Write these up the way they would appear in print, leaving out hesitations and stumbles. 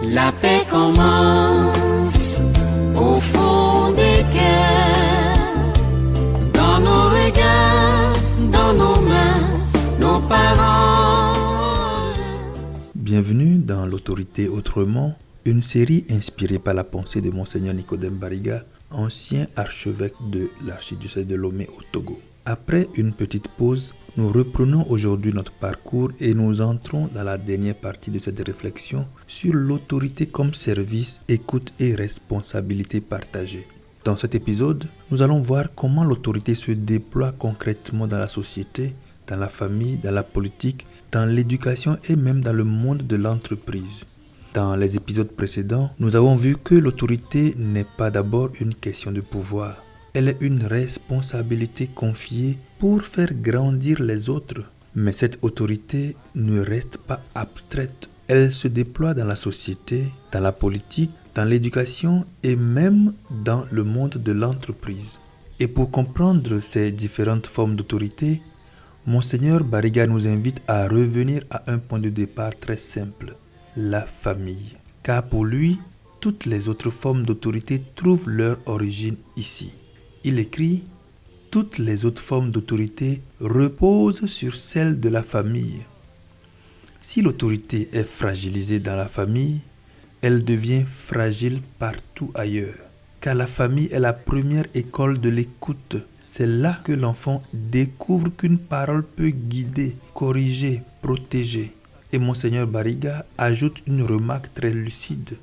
La paix commence au fond des cœurs, dans nos regards, dans nos mains, nos paroles. Bienvenue dans l'Autorité Autrement, une série inspirée par la pensée de Monseigneur Nicodème Bariga, ancien archevêque de l'archidiocèse de Lomé au Togo. Après une petite pause, nous reprenons aujourd'hui notre parcours et nous entrons dans la dernière partie de cette réflexion sur l'autorité comme service, écoute et responsabilité partagée. Dans cet épisode, nous allons voir comment l'autorité se déploie concrètement dans la société, dans la famille, dans la politique, dans l'éducation et même dans le monde de l'entreprise. Dans les épisodes précédents, nous avons vu que l'autorité n'est pas d'abord une question de pouvoir. Elle est une responsabilité confiée pour faire grandir les autres. Mais cette autorité ne reste pas abstraite. Elle se déploie dans la société, dans la politique, dans l'éducation et même dans le monde de l'entreprise. Et pour comprendre ces différentes formes d'autorité, Monseigneur Bariga nous invite à revenir à un point de départ très simple, la famille. Car pour lui, toutes les autres formes d'autorité trouvent leur origine ici. Il écrit « Toutes les autres formes d'autorité reposent sur celle de la famille. Si l'autorité est fragilisée dans la famille, elle devient fragile partout ailleurs. Car la famille est la première école de l'écoute. C'est là que l'enfant découvre qu'une parole peut guider, corriger, protéger. » Et Monseigneur Bariga ajoute une remarque très lucide.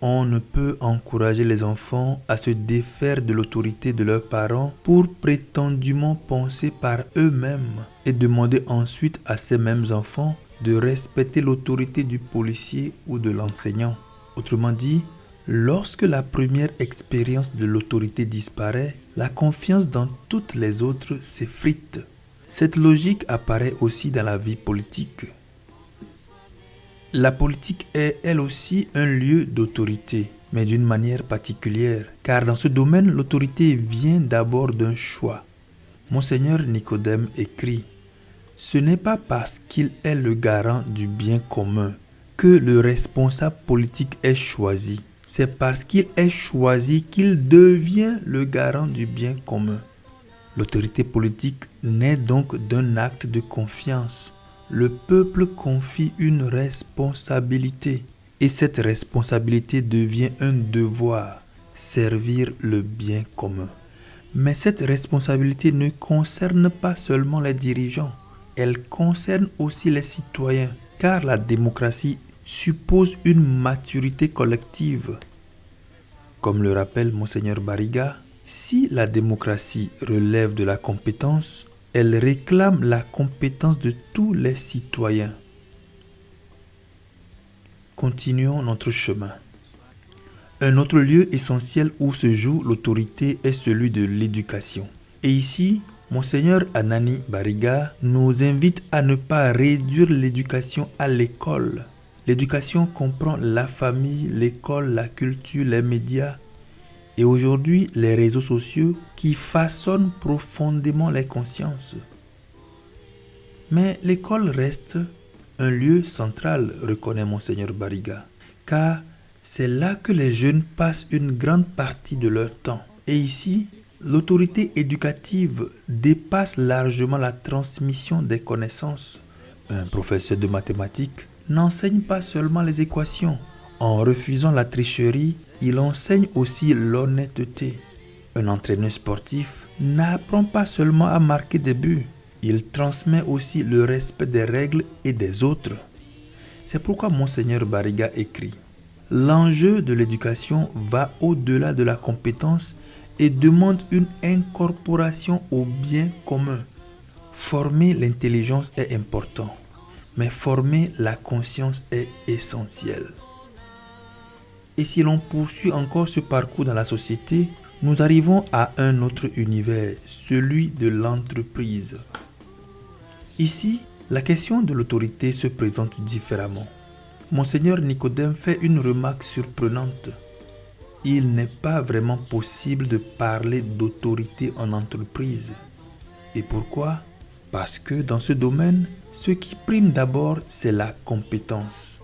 On ne peut encourager les enfants à se défaire de l'autorité de leurs parents pour prétendument penser par eux-mêmes et demander ensuite à ces mêmes enfants de respecter l'autorité du policier ou de l'enseignant. Autrement dit, lorsque la première expérience de l'autorité disparaît, la confiance dans toutes les autres s'effrite. Cette logique apparaît aussi dans la vie politique. La politique est elle aussi un lieu d'autorité, mais d'une manière particulière, car dans ce domaine, l'autorité vient d'abord d'un choix. Monseigneur Nicodème écrit « Ce n'est pas parce qu'il est le garant du bien commun que le responsable politique est choisi. C'est parce qu'il est choisi qu'il devient le garant du bien commun. » L'autorité politique naît donc d'un acte de confiance. Le peuple confie une responsabilité et cette responsabilité devient un devoir, servir le bien commun. Mais cette responsabilité ne concerne pas seulement les dirigeants, elle concerne aussi les citoyens, car la démocratie suppose une maturité collective. Comme le rappelle Monseigneur Bariga, si la démocratie relève de la compétence, elle réclame la compétence de tous les citoyens. Continuons notre chemin. Un autre lieu essentiel où se joue l'autorité est celui de l'éducation. Et ici, Monseigneur Anani Bariga nous invite à ne pas réduire l'éducation à l'école. L'éducation comprend la famille, l'école, la culture, les médias, et aujourd'hui, les réseaux sociaux qui façonnent profondément les consciences. Mais l'école reste un lieu central, reconnaît Monseigneur Bariga, car c'est là que les jeunes passent une grande partie de leur temps. Et ici, l'autorité éducative dépasse largement la transmission des connaissances. Un professeur de mathématiques n'enseigne pas seulement les équations. En refusant la tricherie, il enseigne aussi l'honnêteté. Un entraîneur sportif n'apprend pas seulement à marquer des buts, il transmet aussi le respect des règles et des autres. C'est pourquoi Monseigneur Bariga écrit « L'enjeu de l'éducation va au-delà de la compétence et demande une incorporation au bien commun. Former l'intelligence est important, mais former la conscience est essentiel. » Et si l'on poursuit encore ce parcours dans la société, nous arrivons à un autre univers, celui de l'entreprise. Ici, la question de l'autorité se présente différemment. Monseigneur Nicodème fait une remarque surprenante. Il n'est pas vraiment possible de parler d'autorité en entreprise. Et pourquoi ? Parce que dans ce domaine, ce qui prime d'abord, c'est la compétence.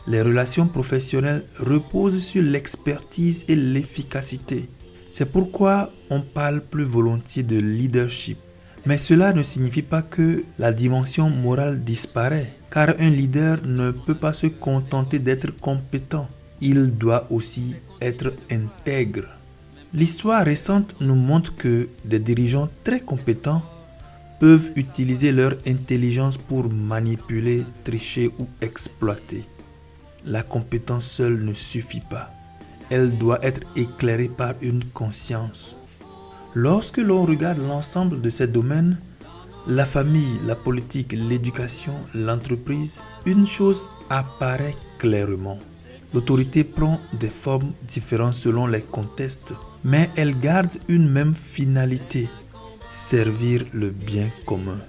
Les relations professionnelles reposent sur l'expertise et l'efficacité. C'est pourquoi on parle plus volontiers de leadership. Mais cela ne signifie pas que la dimension morale disparaît, car un leader ne peut pas se contenter d'être compétent. Il doit aussi être intègre. L'histoire récente nous montre que des dirigeants très compétents peuvent utiliser leur intelligence pour manipuler, tricher ou exploiter. La compétence seule ne suffit pas. Elle doit être éclairée par une conscience. Lorsque l'on regarde l'ensemble de ces domaines, la famille, la politique, l'éducation, l'entreprise, une chose apparaît clairement. L'autorité prend des formes différentes selon les contextes, mais elle garde une même finalité, servir le bien commun.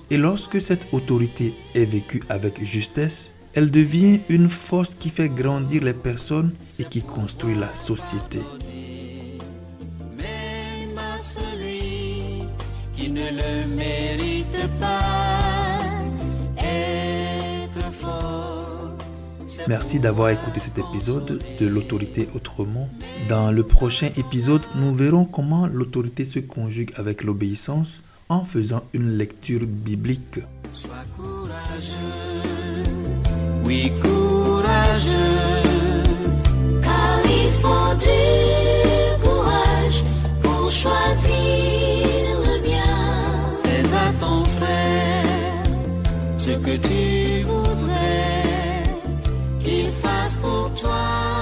Et lorsque cette autorité est vécue avec justesse, elle devient une force qui fait grandir les personnes et qui construit la société. Même à celui qui ne le mérite pas, être fort. Merci d'avoir écouté cet épisode de l'autorité autrement. Dans le prochain épisode, nous verrons comment l'autorité se conjugue avec l'obéissance en faisant une lecture biblique. Sois courageux, oui courageux, car il faut du courage pour choisir le bien. Fais à ton frère ce que tu voudrais qu'il fasse pour toi.